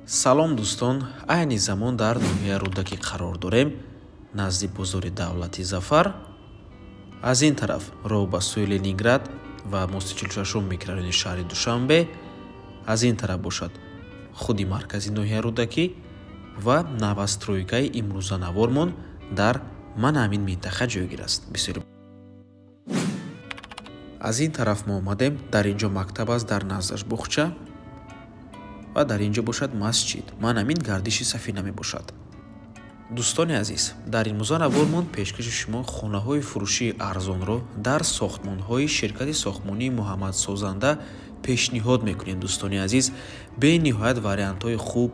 салом дӯстон, айни замон дар ноҳияи рӯдаки қарор дорем назди бозори давлати зафар. Аз ин тараф роҳ ба сӯи Ленинград ва мости 46 микрорайони шаҳри Душанбе, аз ин тараф бошад худи маркази ноҳияи рӯдакӣ ва навастройкаи имрӯзанавормон дар мана ҳамин минтақа ҷойгир аст. Аз ин тараф мо омадем, дар инҷо мактаб аст, дар наздаш буғча ва дар инҷо бошад масҷид. Ман ҳамин гардиши сафина мебошад. дӯстони азиз, дар имрӯзанавормон пешкаши шумо хонаҳои фурӯшии арзонро дар сохтмонҳои ширкати сохтмонии Муҳаммадсозанда пешниҳод мекунем. дӯстони азиз, бениҳоят вариантҳои хуб,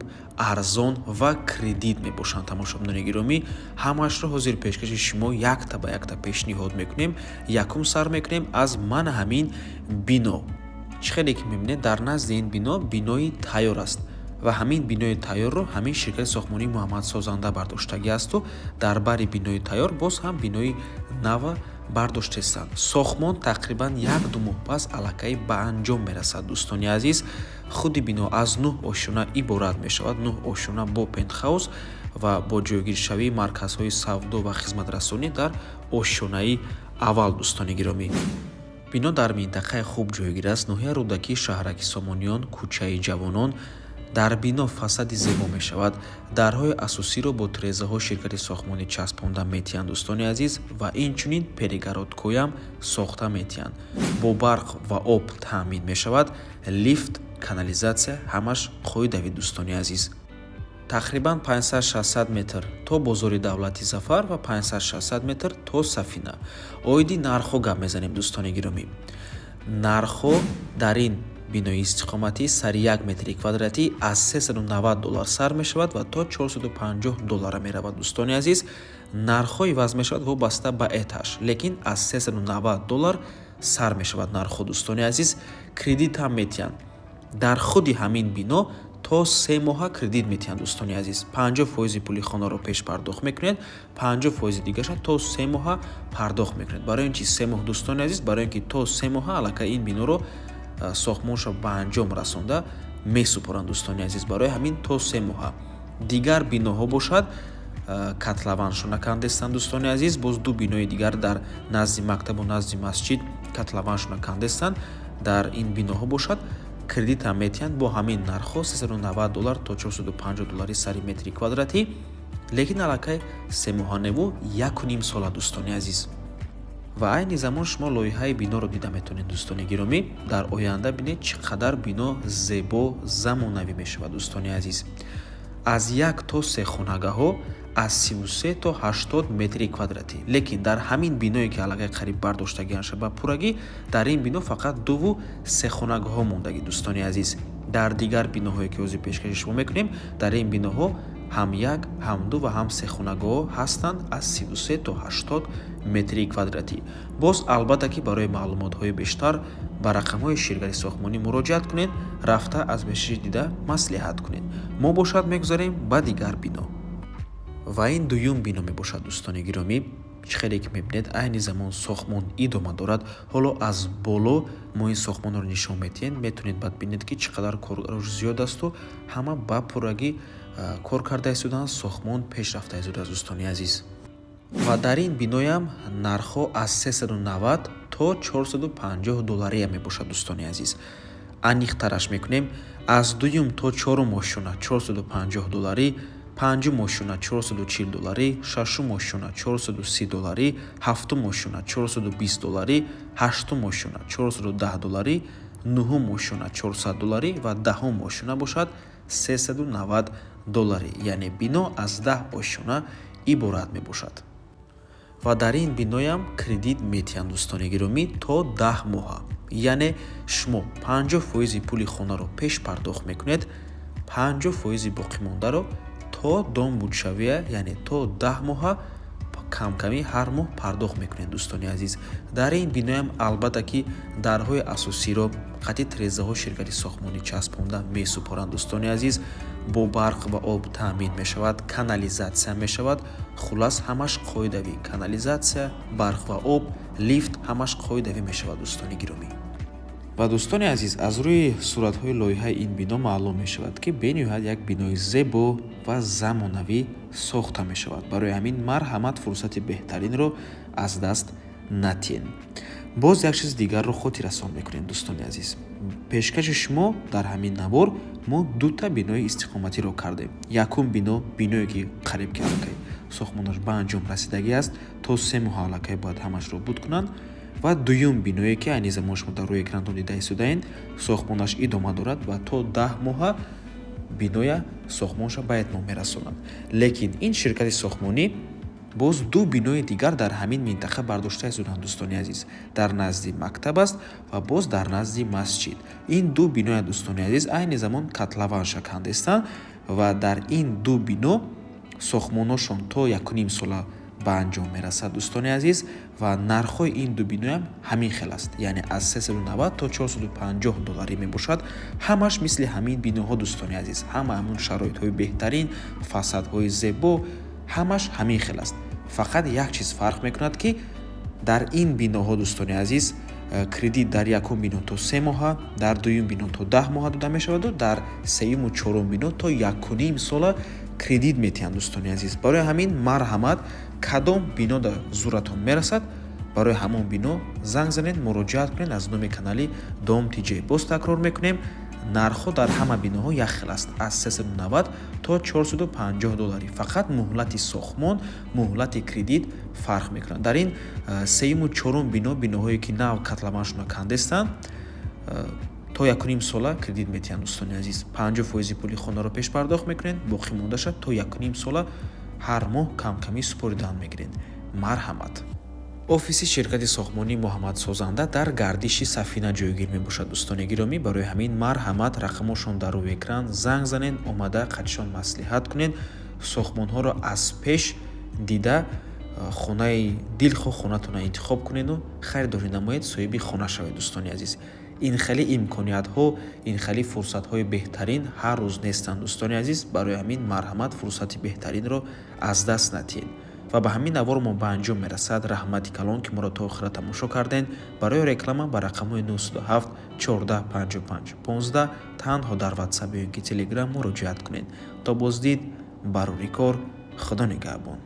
арзон ва кредит мебошанд. тамошобинони гиромӣ, ҳамаашро ҳозир пешкаши шумо якта ба якта пешниҳод мекунем. Якум сар мекунем аз мана ҳамин бино. чӣ хеле ки мебинед, дар назди ин бино бинои тайёр аст ва ҳамин бинои тайёрро ҳамин ширкати сохтмонии Муҳаммадсозанда бардоштагӣ асту дар бари бинои тайёр боз ҳам бинои нава бардоштестанд. сохтмон тақрибан 1-2 моҳ пас аллакай ба анҷом мерасад. дӯстони азиз, худи бино аз 9 ошона иборат мешавад. 9 ошона бо пентхаус ва бо ҷойгиршавии марказҳои савдо ва хизматрасонӣ дар ошонаи аввал. дӯстони гиромӣ, бино дар минтақаи хуб ҷойгир аст. ноҳияи рӯдакӣ, шаҳраки Сомониён, кӯчаи Ҷавонон. дар бино фасади зебо мешавад. дарҳои асосиро бо тирезаҳои ширкати сохтмонӣ часпонда метиҳанд. дӯстони азиз, ва инчунин перегородкоям сохта метиҳанд. бо барқ ва об таъмин мешавад. лифт, канализатсия ҳамаш қоидави. дӯстони азиз, тақрибан 500-600 метр то бозори давлати зафар ва 500-600 метр то сафина. оиди нархҳо гап мезанем. дӯстони гиромӣ, нархҳо дар ин бинои истиқоматӣ сари 1 метри квадратӣ аз $390 сар мешавад ва то $450 меравад. дӯстони азиз, нархҳо иваз мешавад вобаста ба этаж, лекин аз $390 сар мешавад нархҳо. дӯстони азиз, кредит ҳам метиҳанд. дар худи ҳамин бино то 3 моҳа кредит метиҳанд. дӯстони азиз, 50% пули хонаро пеш пардохт мекунед, 50% дигаша то 3 моҳа пардохт мекунед. барои ин чи 3 моҳ, дӯстони азиз, барои ин ки то 3 моҳа аллакай ин биноро сохтмоншо ба анҷом расонда месупоранд. дӯстони азиз, барои ҳамин то 3 моҳа. дигар биноҳо бошад, катлаваншо накандестанд. дӯстони азиз, боз ду бинои дигар дар назди мактабу назди масҷид катлаваншо накандестанд. дар ин биноҳо бошад, кредит ҳам метиҳанд бо ҳамин нархҳо $390 то $450 сари метри квадратӣ, лекин аллакай 3 моҳанаву 1.5 сола. дӯстони азиз, ва айни замон шумо лоиҳаи биноро дида метавонед. дӯстони гиромӣ, дар оянда бинед чӣ қадар бино зебо, замонавӣ мешавад. дӯстони азиз, аз 1 то 3 хонагаҳо аз 33 то 80 метри квадратӣ, лекин дар ҳамин биное ки аллакай қариб бардоштагианша ба пурагӣ, дар ин бино фақат 2-ву 3 хонагаҳо мондагӣ. дӯстони азиз, дар дигар биноҳое ки ҳозир пешкаши шумо мекунем, дар ин биноҳо ҳам 1, ҳам 2 ва ҳам 3 хонагаҳо ҳастанд аз 33 то 80 метри квадратӣ. боз албатта ки барои маълумотҳои бештар ба рақамҳои ширкати сохтмонӣ муроҷиат кунед, рафта аз пешаши дида маслиҳат кунед. мо бошад мегузарем ба дигар бино. ва ин дуюм бино мебошад. дӯстони гиромӣ, чӣ хеле ки мебинед, айни замон сохтмон идома дорад. ҳоло аз боло мо ин сохтмонро нишон метиҳем. метавонед бад бинед ки чӣ қадар коргарош зиёд асту ҳама ба пурагӣ кор карда истодаанд. сохтмон пеш рафта истодаст. дӯстони азиз, ва дар ин биноям нархҳо аз $390 то $450 мебошад. дӯстони азиз, аниқтараш мекунем. аз дуюм то чорум ошона $450, панҷум ошона $440, шашум ошона $430, ҳафтум ошона $420, ҳаштум ошона $410, нуҳум ошона $400 ва даҳум ошона бошад $390. яъне бино аз 10 ошона иборат мебошад. ва дар ин биноям кредит метиҳанд. дӯстони гиромӣ, то 10 моҳа, яъне шумо 50% пули хонаро пеш пардохт мекунед, 50% боқимондаро то дом будшавия, яъне то 10 моҳа камкамӣ ҳар моҳ пардохт мекунед. дӯстони азиз, дар ин биноям албатта ки дарҳои асосиро қатъи тирезаҳои ширкати сохтмонӣ часпонда месупоранд. дӯстони азиз, бо барқ ва об таъмин мешавад, канализатсия мешавад. хулас ҳамаш қоидавӣ. канализатсия, барқ ва об, лифт ҳамаш қоидавӣ мешавад. дӯстони гиромӣ, ва дӯстони азиз, аз рӯи суратҳои лоиҳаи ин бино маълум мешавад ки бениҳоят як бинои зебо ва замонавӣ сохта мешавад. Барои ҳамин марҳамат фурсати беҳтаринро аз даст натиҳед. боз як чизи дигарро хотиррасон мекунем дӯстони азиз. пешкаши шумо дар ҳамин навор мо дута бинои истиқоматиро кардем. Якум бино биное ки қариб ки аллакай сохтмонаш ба анҷом расидагӣ аст, то 3 моҳ аллакай бояд ҳамашро буд кунанд. ва дуюм биное ки айни замон шумо дар рӯи экрантон дида истодаед, сохтмонаш идома дорад ва то 10 моҳа биноя сохтмонша ба этмом мерасонад. Лекин ин ширкати сохтмонӣ боз ду бинои дигар дар ҳамин минтақа бардошта истоданд дӯстони азиз. Дар назди мактаб аст ва боз дар назди масҷид. Ин ду биноя дӯстони азиз айни замон котлован шакланд ҳастанд ва дар ин ду бино сохтмоношон то 1.5 сола ба анҷом мерасад дӯстони азиз ва нархҳои ин ду биноям ҳамин хел аст, яъне аз $390 то $450 мебошад. ҳамаш мисли ҳамин биноҳо дӯстони азиз, ҳама ҳамун шароитҳои беҳтарин, фасадҳои зебо, ҳамаш ҳамин хел аст. фақат як чиз фарқ мекунад ки дар ин биноҳо дӯстони азиз кредит дар якум бино то 3 моҳа, дар дуюм бино то 10 моҳа дода мешаваду дар сеюму чорум бино то 1.5 сола кредит метиҳанд дӯстони азиз. барои ҳамин марҳамат кадом бино дар зӯратон мерасад, барои ҳамон бино занг занед, муроҷиат кунед аз номи канали Dom TJ. боз такрор мекунем, нархҳо дар ҳама биноҳо як хел аст, аз $390 то $450. фақат муҳлати сохтмон, муҳлати кредит фарқ мекунад. дар ин сеюму чорум бино, биноҳое ки нав котлованшона кандестанд, то 1.5 сола кредит метиҳанд дӯстони азиз. 50% пули хонаро пеш пардохт мекунед, боқӣ мондаша то 1.5 сола ҳар моҳ кам-камӣ супоридан мегиред. марҳамат. офиси ширкати сохтмонии Муҳаммадсозанда дар гардиши Сафина ҷойгир мебошад дӯстони гиромӣ. барои ҳамин марҳамат рақамошон дар рӯи экран занг занед, омада қадшон маслиҳат кунед, сохтмонҳоро аз пеш дида хонаи дилхоҳ хонатона интихоб кунеду харидорӣ намоед, соҳиби хона шавед дӯстони азиз. ин хеле имкониятҳо, ин хеле фурсатҳои беҳтарин ҳар рӯз нестанд дӯстони азиз. барои ҳамин марҳамат фурсати беҳтаринро аз даст натиҳед. ва ба ҳамин навор мо ба анҷом мерасад. раҳмати калон ки моро то охира тамошо кардем. барои реклама ба рақамҳои 927 14 55 15 танҳо дар WhatsApp ё ки Telegram муроҷиат кунед. то боздид барори кор. худо нигаҳбон.